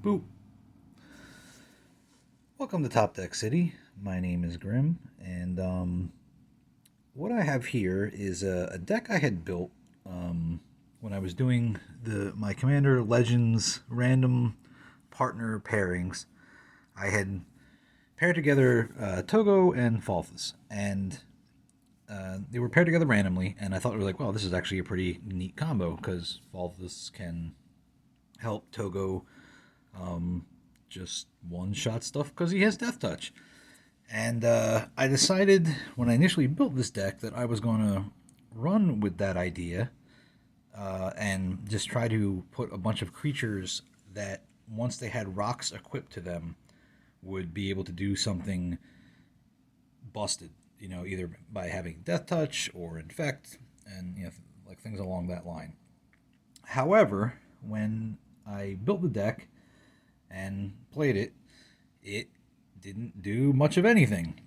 Boop. Welcome to Top Deck City. My name is Grim, and what I have here is a deck I had built when I was doing my Commander Legends random partner pairings. I had paired together Toggo and Falthis, and they were paired together randomly, and I thought, like, well, this is actually a pretty neat combo, because Falthis can help Togo just one-shot stuff because he has Death Touch. And I decided when I initially built this deck that I was going to run with that idea and just try to put a bunch of creatures that, once they had rocks equipped to them, would be able to do something busted. Either by having Death Touch or Infect, and like things along that line. However, when I built the deck and played it, it didn't do much of anything.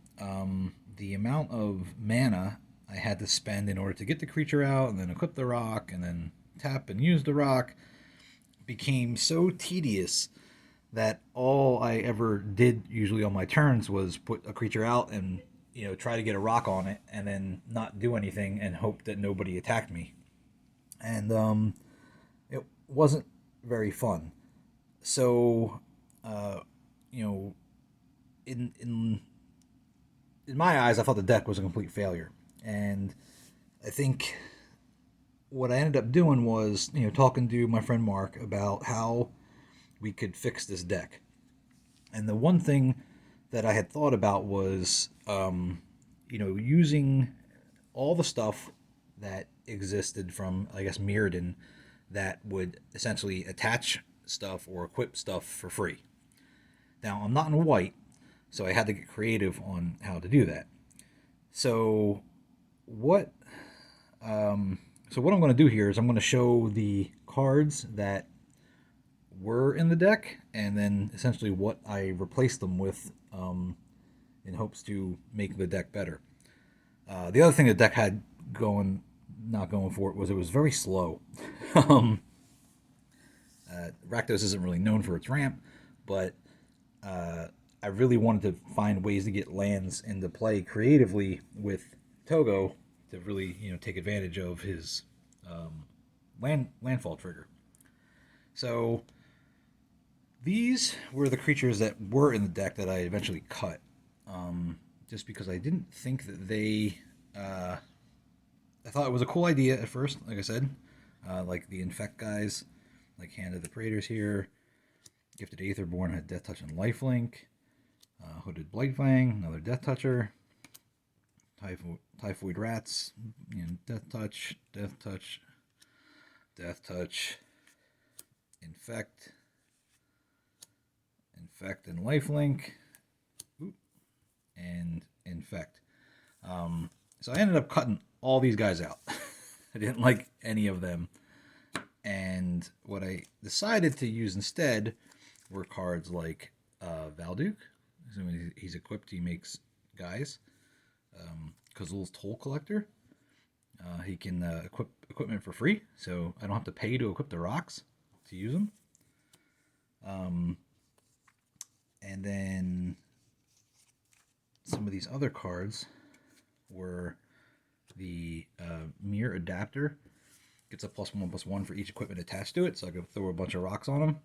The amount of mana I had to spend in order to get the creature out and then equip the rock and then tap and use the rock became so tedious that all I ever did usually on my turns was put a creature out and try to get a rock on it and then not do anything and hope that nobody attacked me. And it wasn't very fun. So, in my eyes, I thought the deck was a complete failure, and I think what I ended up doing was talking to my friend Mark about how we could fix this deck. And the one thing that I had thought about was using all the stuff that existed from, I guess, Mirrodin, that would essentially attach stuff or equip stuff for free. Now, I'm not in white, so I had to get creative on how to do that. So what what I'm going to do here is I'm going to show the cards that were in the deck, and then essentially what I replaced them with in hopes to make the deck better. The other thing the deck had not going for it was very slow. Rakdos isn't really known for its ramp, but I really wanted to find ways to get lands into play creatively with Togo to really take advantage of his landfall trigger. So these were the creatures that were in the deck that I eventually cut, just because I didn't think that they. I thought it was a cool idea at first, like I said, like the Infect guys, like Hand of the Praetors here. Gifted Aetherborn had Death Touch and Lifelink. Hooded Blightfang, another Death Toucher. Typhoid Rats, Death Touch, Death Touch, Death Touch, Infect, and Lifelink, and Infect. So I ended up cutting all these guys out. I didn't like any of them. And what I decided to use instead were cards like Valduke. So when he's equipped, he makes guys. Kozul's Toll Collector. He can equip equipment for free, so I don't have to pay to equip the rocks to use them. And then some of these other cards were the Mirror Adapter. Gets a +1/+1 for each equipment attached to it, so I can throw a bunch of rocks on him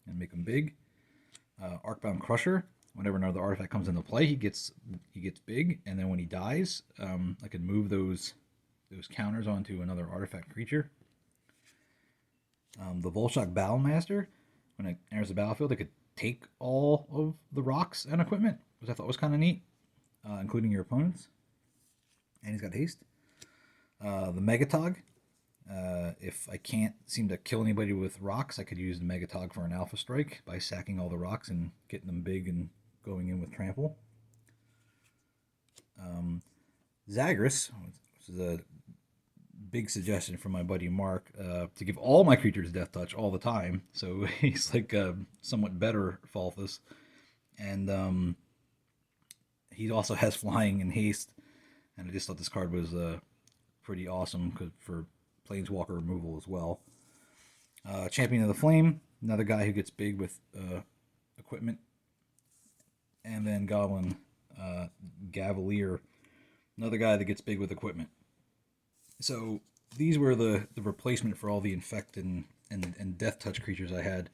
and make them big. Arcbound Crusher. Whenever another artifact comes into play, he gets big, and then when he dies, I can move those counters onto another artifact creature. The Volshock Battlemaster. When it enters the battlefield, it could take all of the rocks and equipment, which I thought was kind of neat, including your opponents. And he's got haste. The Megatog. If I can't seem to kill anybody with rocks, I could use the Megatog for an alpha strike by sacking all the rocks and getting them big and going in with trample. Zagreus, which is a big suggestion from my buddy Mark, to give all my creatures Death Touch all the time. So he's like a somewhat better Falthis. And he also has flying and haste. And I just thought this card was pretty awesome for Planeswalker removal as well. Champion of the Flame. another guy who gets big with equipment, and then Goblin Gavalier, another guy that gets big with equipment. So these were the replacement for all the infect and death touch creatures I had.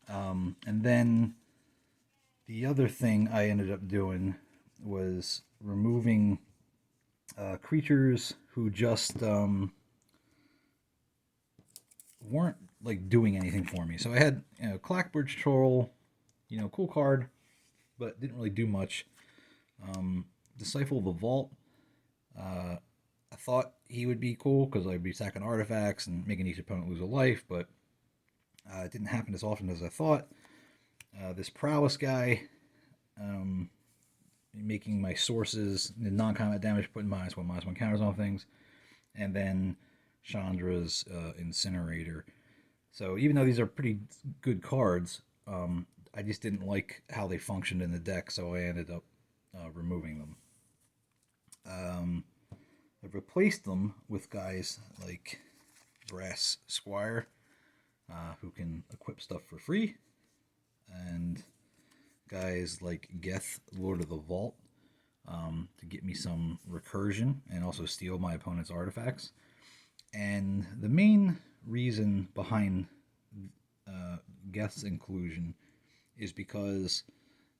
And then the other thing I ended up doing was removing creatures who just weren't like doing anything for me. So I had Clackbridge Troll, cool card, but didn't really do much. Disciple the Vault. I thought he would be cool because I'd be sacking artifacts and making each opponent lose a life, but it didn't happen as often as I thought. This Prowess guy, making my sources, non-combat damage, putting -1/-1 counters on things, and then Chandra's Incinerator. So even though these are pretty good cards, I just didn't like how they functioned in the deck, so I ended up removing them. I've replaced them with guys like Brass Squire, who can equip stuff for free, and guys like Geth, Lord of the Vault, to get me some recursion and also steal my opponent's artifacts. And the main reason behind Geth's inclusion is because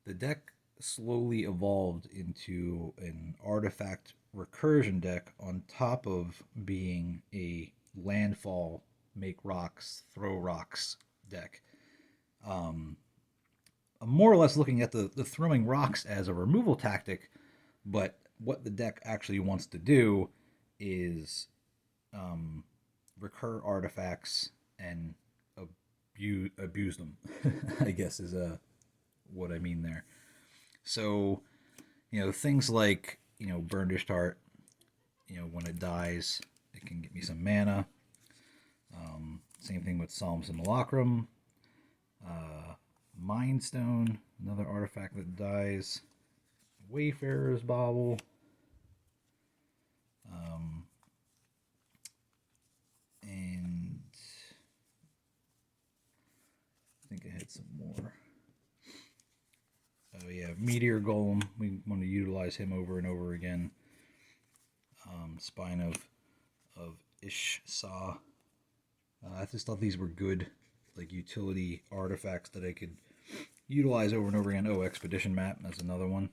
the deck slowly evolved into an artifact recursion deck on top of being a landfall, make rocks, throw rocks deck. I'm more or less looking at the throwing rocks as a removal tactic, but what the deck actually wants to do is recur artifacts and abuse them, I guess is what I mean there. So, things like, Burned Ishtar, when it dies, it can get me some mana. Same thing with Psalm Simulacrum. Mind Stone, another artifact that dies. Wayfarer's Bauble. And I think I had some more. Oh yeah, Meteor Golem. We want to utilize him over and over again. Spine of Ishsa. I just thought these were good, like utility artifacts that I could utilize over and over again. Oh, Expedition Map. That's another one.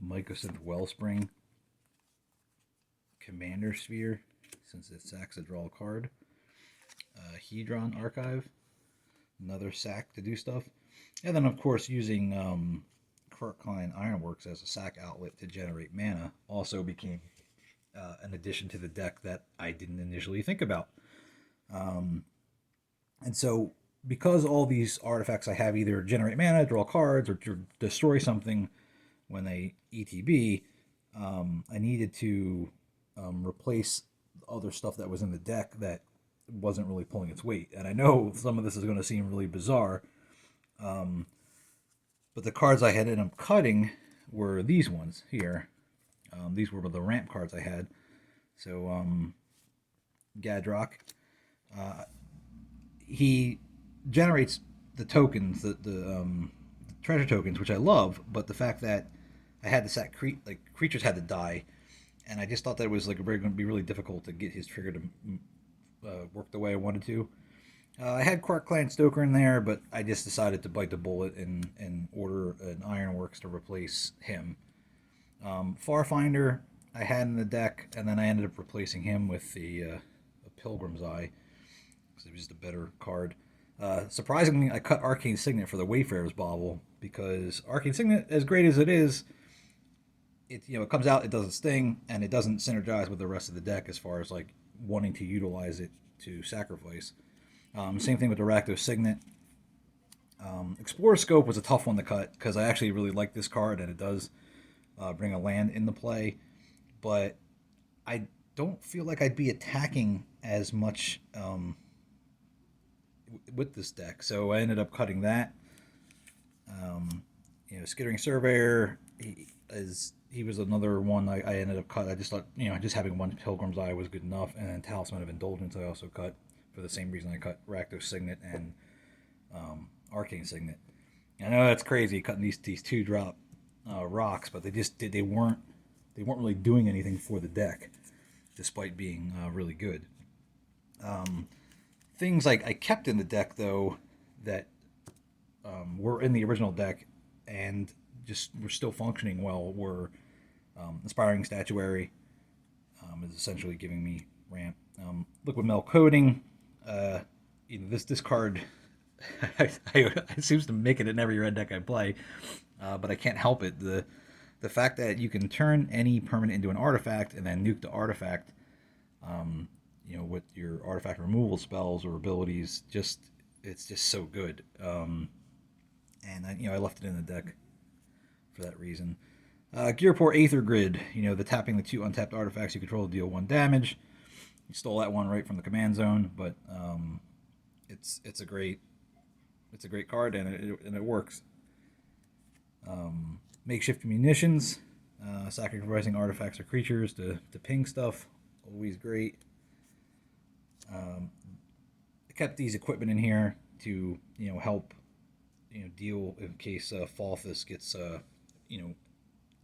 Mycosynth Wellspring. Commander Sphere, since it sacks a draw card. Hedron Archive. Another sack to do stuff. And then, of course, using Quirk-Klein Ironworks as a sack outlet to generate mana also became an addition to the deck that I didn't initially think about. And so, because all these artifacts I have either generate mana, draw cards, or destroy something when they ETB, I needed to replace other stuff that was in the deck that wasn't really pulling its weight. And I know some of this is going to seem really bizarre, but the cards I had ended up cutting were these ones here. These were the ramp cards I had. So, Gadrock, he generates the tokens, the treasure tokens, which I love, but the fact that I had to sack creatures had to die, and I just thought that it was going to be really difficult to get his trigger to work the way I wanted to. I had Quirk-Klein Stoker in there, but I just decided to bite the bullet and order an Ironworks to replace him. Farfinder I had in the deck, and then I ended up replacing him with a Pilgrim's Eye, because it was just a better card. Surprisingly, I cut Arcane Signet for the Wayfarer's Bauble, because Arcane Signet, as great as it is, it comes out, it does its thing, and it doesn't synergize with the rest of the deck as far as wanting to utilize it to sacrifice. Same thing with the Rakdos Signet. Explorer Scope was a tough one to cut because I actually really like this card, and it does bring a land into play, but I don't feel like I'd be attacking as much with this deck, so I ended up cutting that. Skittering Surveyor, he was another one I ended up cut. I just thought, just having one Pilgrim's Eye was good enough, and then Talisman of Indulgence I also cut for the same reason I cut Rakdos Signet and Arcane Signet. I know that's crazy cutting these 2-drop rocks, but they weren't really doing anything for the deck, despite being really good. Things like I kept in the deck though that were in the original deck and just were still functioning well were Inspiring Statuary is essentially giving me ramp. Liquid Metal Coating, this card it seems to make it in every red deck I play, but I can't help it. The fact that you can turn any permanent into an artifact and then nuke the artifact, with your artifact removal spells or abilities, it's just so good. And I left it in the deck for that reason. Gearport Aether Grid, the tapping the 2 untapped artifacts you control to deal 1 damage. You stole that one right from the command zone, but it's a great card and it works. Makeshift Munitions, sacrificing artifacts or creatures to ping stuff, always great. I kept these equipment in here to help deal in case Falthis gets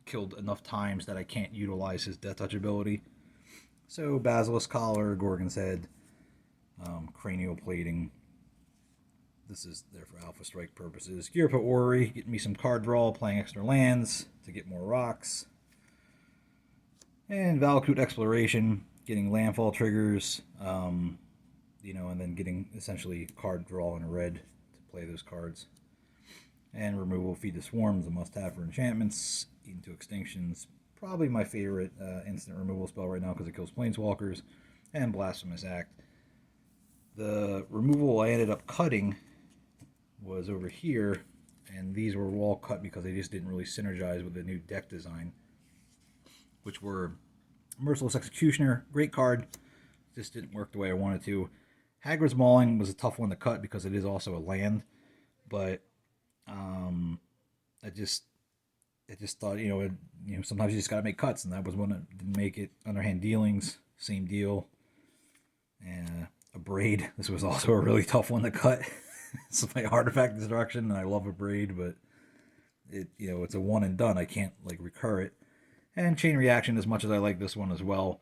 killed enough times that I can't utilize his Death Touch ability. So Basilisk Collar, Gorgon's Head, Cranial Plating. This is there for Alpha Strike purposes. Gearport Orrery, getting me some card draw, playing extra lands to get more rocks. And Valakut Exploration, getting landfall triggers, and then getting essentially card draw in a red to play those cards. And removal, Feed the Swarms, a must-have for enchantments. Eaten to Extinctions, probably my favorite instant removal spell right now because it kills planeswalkers. And Blasphemous Act. The removal I ended up cutting was over here, and these were all cut because they just didn't really synergize with the new deck design, which were Merciless Executioner, great card, just didn't work the way I wanted to. Hagrid's Mauling was a tough one to cut because it is also a land, but I just thought, sometimes you just gotta make cuts, and that was one that didn't make it. Underhand Dealings, same deal. And a Braid, this was also a really tough one to cut. It's my artifact destruction, and I love a Braid, but it's a one and done. I can't recur it. And Chain Reaction, as much as I like this one as well,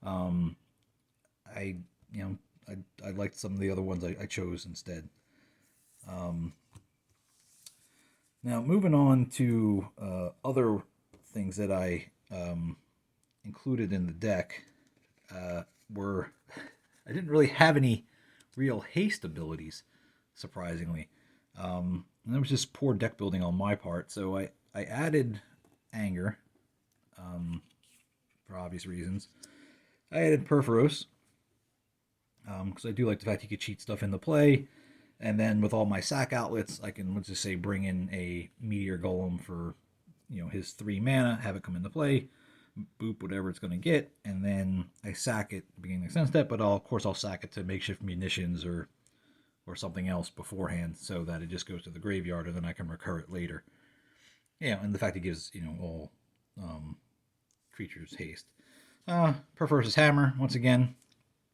I liked some of the other ones I chose instead. Now, moving on to other things that I included in the deck were I didn't really have any real haste abilities, surprisingly. And it was just poor deck building on my part. So I added Anger, for obvious reasons. I added Perforos, because I do like the fact you could cheat stuff into play. And then with all my sack outlets, I can, let's just say, bring in a Meteor Golem for, his 3 mana, have it come into play, boop whatever it's going to get, and then I sack it at the beginning of the next step, but of course I'll sack it to Makeshift Munitions or something else beforehand so that it just goes to the graveyard and then I can recur it later. And the fact it gives, all creatures haste. Perforos' Hammer, once again,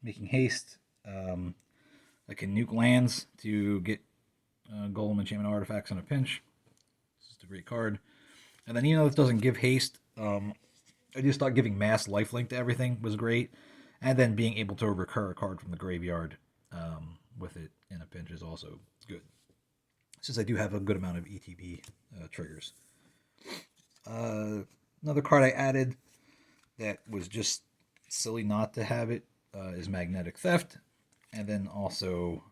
making haste. I can nuke lands to get Golem enchantment artifacts in a pinch. It's just a great card. And then, even though it doesn't give haste, I just thought giving mass lifelink to everything was great. And then being able to recur a card from the graveyard with it in a pinch is also good. Since I do have a good amount of ETB triggers. Another card I added that was just silly not to have it is Magnetic Theft. And then also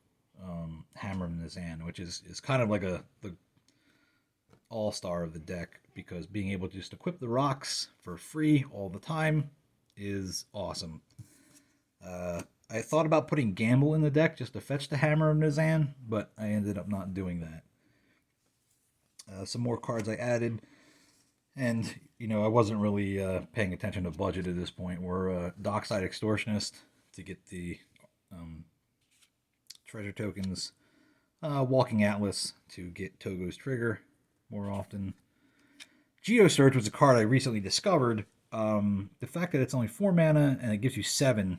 Hammer of Nizan, which is kind of like the all-star of the deck, because being able to just equip the rocks for free all the time is awesome. I thought about putting Gamble in the deck just to fetch the Hammer of Nizan, but I ended up not doing that. Some more cards I added, and I wasn't really paying attention to budget at this point, were Dockside Extortionist to get the treasure tokens, Walking Atlas to get Toggo's Trigger more often. Geosearch was a card I recently discovered. The fact that it's only 4 mana and it gives you 7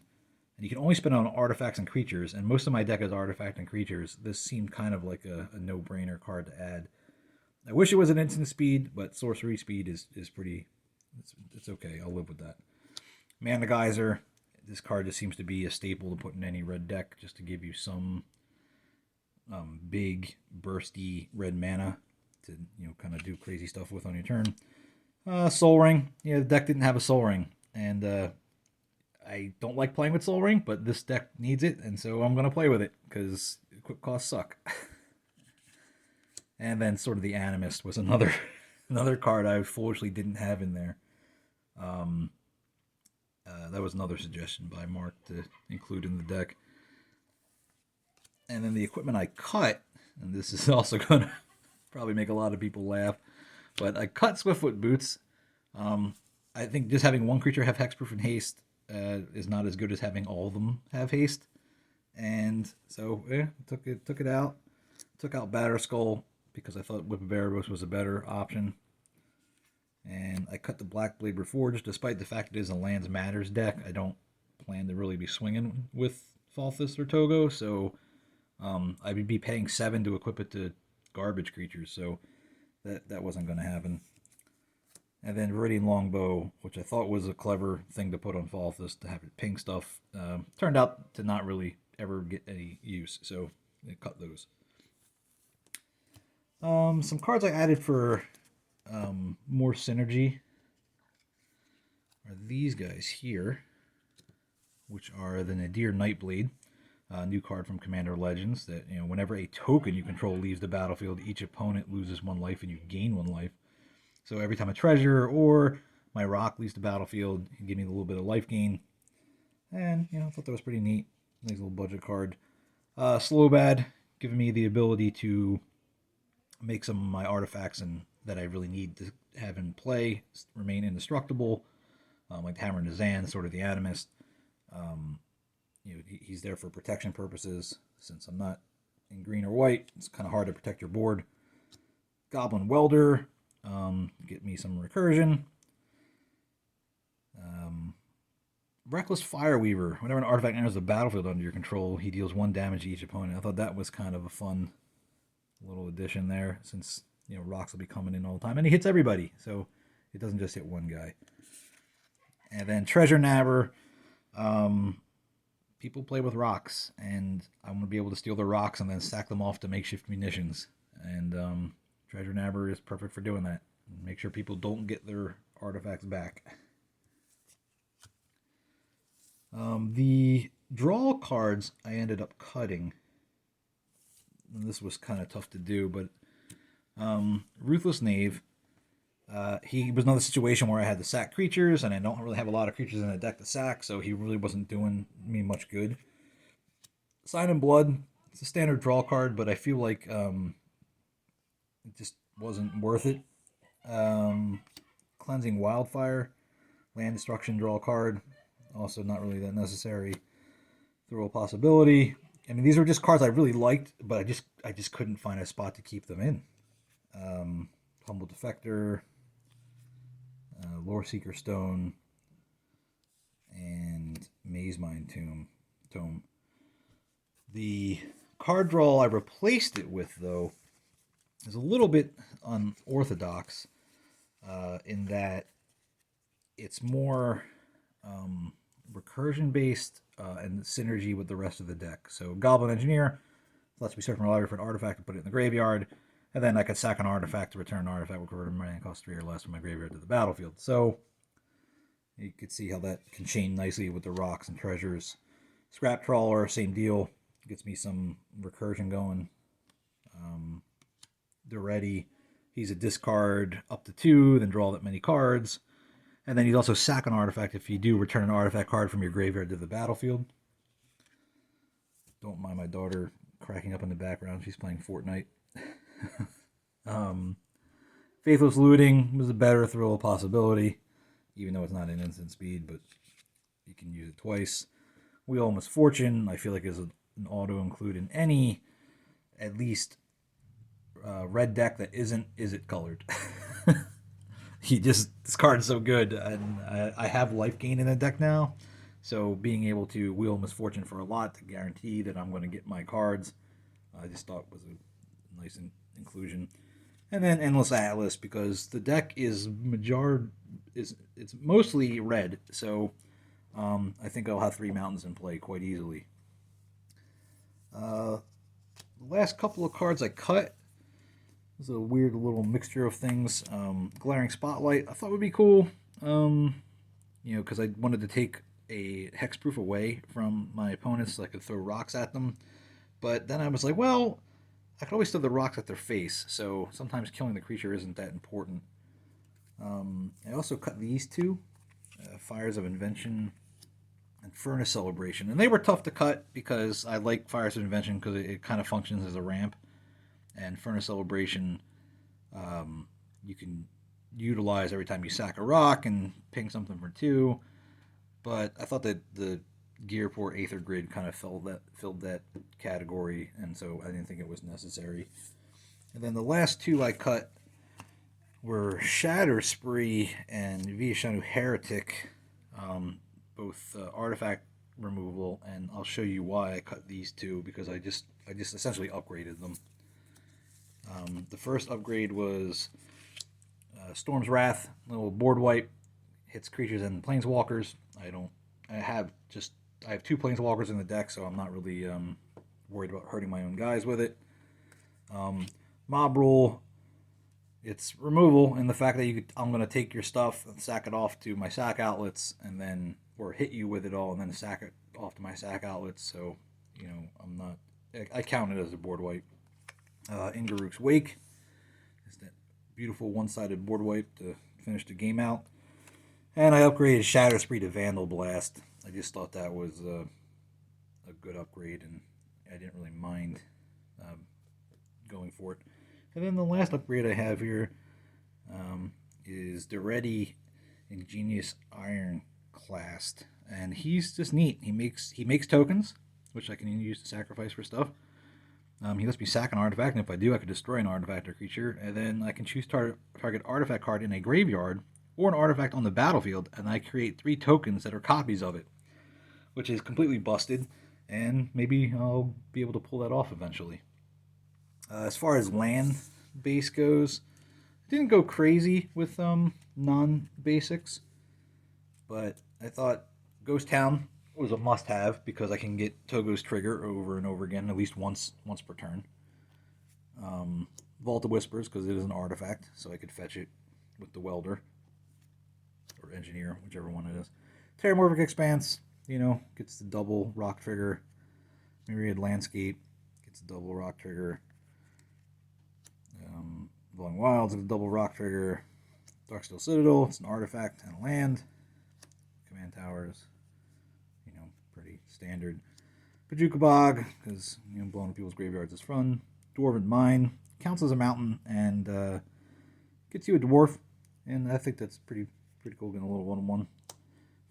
And you can only spend it on artifacts and creatures, and most of my deck is artifact and creatures. This seemed kind of like a no-brainer card to add. I wish it was an instant speed, but sorcery speed is pretty... It's okay. I'll live with that. Mana Geyser. This card just seems to be a staple to put in any red deck, just to give you some big, bursty red mana to kind of do crazy stuff with on your turn. Soul Ring. Yeah, the deck didn't have a Soul Ring, and I don't like playing with Soul Ring, but this deck needs it, and so I'm going to play with it, because quick costs suck. And then sort of the Animist was another card I foolishly didn't have in there. That was another suggestion by Mark to include in the deck. And then the equipment I cut, and this is also going to probably make a lot of people laugh, but I cut Swiftfoot Boots. I think just having one creature have Hexproof and Haste is not as good as having all of them have Haste. And so, took it out. Took out Batterskull because I thought Whip of Erebos was a better option. And I cut the Blackblade Reforged, despite the fact it is a Lands Matters deck. I don't plan to really be swinging with Falthis or Toggo, so I would be paying 7 to equip it to garbage creatures, so that wasn't going to happen. And then Viridian Longbow, which I thought was a clever thing to put on Falthis to have it ping stuff, turned out to not really ever get any use, so I cut those. Some cards I added for more synergy are these guys here, which are the Nadir Nightblade, a new card from Commander Legends that, whenever a token you control leaves the battlefield, each opponent loses 1 life and you gain 1 life. So every time a treasure or my rock leaves the battlefield, you give me a little bit of life gain. And, I thought that was pretty neat. Nice little budget card. Slowbad, giving me the ability to make some of my artifacts that I really need to have in play remain indestructible, like Hammer and Zan, sort of the Animist. He's there for protection purposes. Since I'm not in green or white, it's kind of hard to protect your board. Goblin Welder, get me some recursion. Reckless Fireweaver. Whenever an artifact enters the battlefield under your control, he deals 1 damage to each opponent. I thought that was kind of a fun little addition there, since rocks will be coming in all the time, and he hits everybody, so it doesn't just hit one guy. And then Treasure Nabber. People play with rocks, and I want to be able to steal their rocks and then sack them off to makeshift munitions. And Treasure Nabber is perfect for doing that. Make sure people don't get their artifacts back. The draw cards I ended up cutting. And this was kind of tough to do, but Ruthless Knave. He was another situation where I had to sack creatures, and I don't really have a lot of creatures in the deck to sack, so he really wasn't doing me much good. Sign in Blood. It's a standard draw card, but I feel like it just wasn't worth it. Cleansing Wildfire. Land Destruction draw card. Also not really that necessary. Throw a Possibility. I mean, these were just cards I really liked, but I just couldn't find a spot to keep them in. Humble Defector, Lore Seeker Stone, and Maze Mine Tome. The card draw I replaced it with, though, is a little bit unorthodox in that it's more recursion based and synergy with the rest of the deck. So Goblin Engineer lets me search my library for an artifact and put it in the graveyard, and then I could sack an artifact to return an artifact with converted mana cost 3 or less from my graveyard to the battlefield. So you could see how that can chain nicely with the rocks and treasures. Scrap Trawler, same deal. Gets me some recursion going. Duretti, he's a discard up to 2, then draw that many cards. And then he'd also sack an artifact if you do return an artifact card from your graveyard to the battlefield. Don't mind my daughter cracking up in the background. She's playing Fortnite. Faithless Looting was a better throw possibility, even though it's not an instant speed, but you can use it twice. Wheel of Misfortune, I feel like is an auto include in any, at least, red deck that isn't Is-It colored. This card is so good, and I have life gain in the deck now, So being able to wheel Misfortune for a lot to guarantee that I'm going to get my cards, I just thought was a nice inclusion. And then Endless Atlas, because the deck is it's mostly red, so I think I'll have 3 mountains in play quite easily. The last couple of cards I cut was a weird little mixture of things. Glaring Spotlight I thought would be cool, because I wanted to take a hexproof away from my opponents so I could throw rocks at them. But then I was like, well, I could always throw the rocks at their face, so sometimes killing the creature isn't that important. I also cut these two, Fires of Invention and Furnace Celebration. And they were tough to cut because I like Fires of Invention because it kind of functions as a ramp. And Furnace Celebration, you can utilize every time you sack a rock and ping something for 2. But I thought that the Gearport Aether Grid kind of filled that category, and so I didn't think it was necessary. And then the last 2 I cut were Shatter Spree and Vishanu Heretic, both artifact removal, and I'll show you why I cut these 2 because I just essentially upgraded them. The first upgrade was Storm's Wrath, little board wipe, hits creatures and planeswalkers. I have 2 planeswalkers in the deck, so I'm not really worried about hurting my own guys with it. Mob Rule, it's removal in the fact that I'm going to take your stuff and sack it off to my sack outlets, and then or hit you with it all, and then sack it off to my sack outlets. So I count it as a board wipe. Ingaruk's Wake is that beautiful one-sided board wipe to finish the game out. And I upgraded Shatter Spree to Vandal Blast. I just thought that was a good upgrade, and I didn't really mind going for it. And then the last upgrade I have here is Deretti Ingenious Ironclast, and he's just neat. He makes tokens, which I can use to sacrifice for stuff. He lets me sack an artifact, and if I do, I can destroy an artifact or creature, and then I can choose target artifact card in a graveyard or an artifact on the battlefield, and I create 3 tokens that are copies of it, which is completely busted, and maybe I'll be able to pull that off eventually. As far as land base goes, didn't go crazy with non-basics, but I thought Ghost Town was a must-have because I can get Toggo's Trigger over and over again, at least once per turn. Vault of Whispers, because it is an artifact, so I could fetch it with the Welder, or Engineer, whichever one it is. Terramorphic Expanse, gets the double rock trigger. Myriad Landscape gets a double rock trigger. Blowing Wilds gets a double rock trigger. Darksteel Citadel, it's an artifact and a land. Command Towers, pretty standard. Pajuka Bog, because blowing people's graveyards is fun. Dwarven Mine counts as a mountain and gets you a dwarf, and I think that's pretty cool. Getting a little 1/1.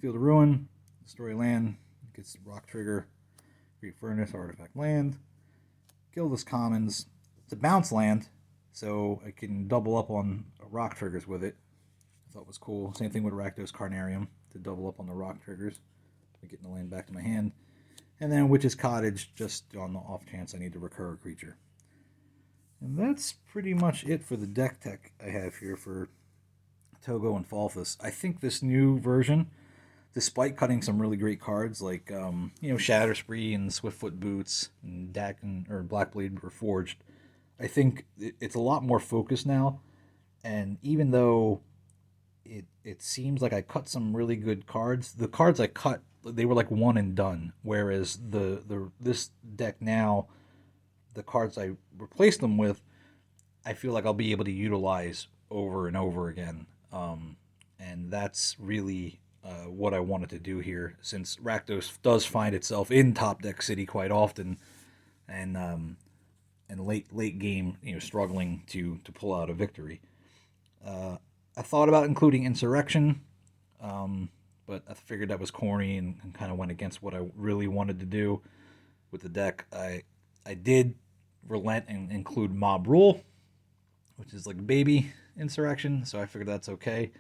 Field of Ruin, destroy land, gets rock trigger. Great Furnace, artifact land. Gildas Commons, it's a bounce land, so I can double up on rock triggers with it. I thought was cool. Same thing with Rakdos Carnarium to double up on the rock triggers. Getting the land back to my hand. And then Witch's Cottage, just on the off chance I need to recur a creature. And that's pretty much it for the deck tech I have here for Toggo and Falthis. I think this new version, despite cutting some really great cards like Shatter Spree and Swiftfoot Boots and Blackblade Reforged, I think it's a lot more focused now. And even though it seems like I cut some really good cards, the cards I cut, they were like one and done. Whereas this deck now, the cards I replaced them with, I feel like I'll be able to utilize over and over again. And that's really what I wanted to do here, since Rakdos does find itself in top deck city quite often, and late game, struggling to pull out a victory. I thought about including Insurrection, but I figured that was corny and kind of went against what I really wanted to do with the deck. I did relent and include Mob Rule, which is like baby Insurrection, so I figured that's okay.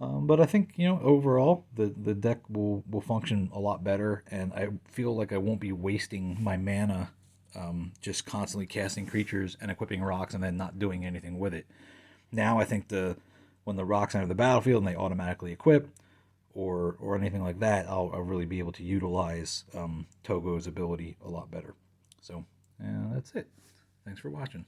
But I think, overall the deck will function a lot better, and I feel like I won't be wasting my mana just constantly casting creatures and equipping rocks and then not doing anything with it. Now I think the when the rocks enter the battlefield and they automatically equip, or anything like that, I'll really be able to utilize Togo's ability a lot better. So, yeah, that's it. Thanks for watching.